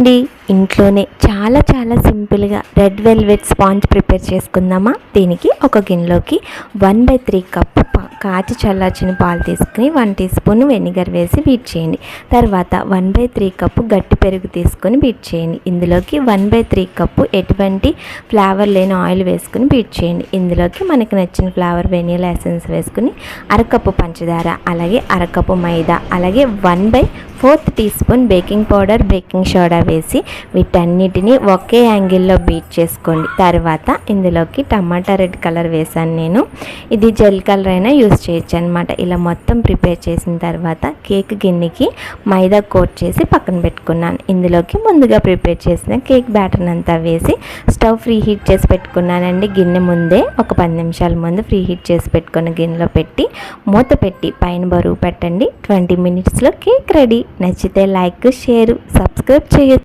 అండి ఇంట్లోనే చాలా చాలా సింపుల్గా రెడ్ వెల్వెట్ స్పాంజ్ ప్రిపేర్ చేసుకుందామా. దీనికి ఒక గిన్నెలోకి 1/3 కప్పు కాచి చల్లార్చిన పాలు తీసుకుని 1 టీ స్పూన్ వెనిగర్ వేసి బీట్ చేయండి. తర్వాత 1/3 కప్పు గట్టి పెరుగు తీసుకొని బీట్ చేయండి. ఇందులోకి 1/3 కప్పు ఎటువంటి ఫ్లేవర్ లేని ఆయిల్ వేసుకుని బీట్ చేయండి. ఇందులోకి మనకు నచ్చిన ఫ్లేవర్ వెనీలా ఎసెన్స్ వేసుకుని అరకప్పు పంచదార, అలాగే అరకప్పు మైదా, అలాగే 1/4 teaspoon baking powder, baking soda వేసి వీటన్నిటిని ఒకే యాంగిల్లో బీట్ చేసుకోండి. తర్వాత ఇందులోకి టమాటా రెడ్ కలర్ వేసాను నేను. ఇది జెల్ కలర్ అయినా యూస్ చేయొచ్చు అనమాట. ఇలా మొత్తం ప్రిపేర్ చేసిన తర్వాత కేక్ గిన్నెకి మైదా కోట్ చేసి పక్కన పెట్టుకున్నాను. ఇందులోకి ముందుగా ప్రిపేర్ చేసిన కేక్ బ్యాటర్ అంతా వేసి స్టవ్ ఫ్రీ హీట్ చేసి పెట్టుకున్నానండి. గిన్నె ముందే ఒక 10 నిమిషాల ముందు ఫ్రీ హీట్ చేసి పెట్టుకున్న గిన్నెలో పెట్టి మూత పెట్టి పైన బరువు పెట్టండి. 20 మినిట్స్లో కేక్ రెడీ. నచ్చితే లైక్, షేర్, సబ్స్క్రైబ్ చేయొచ్చు.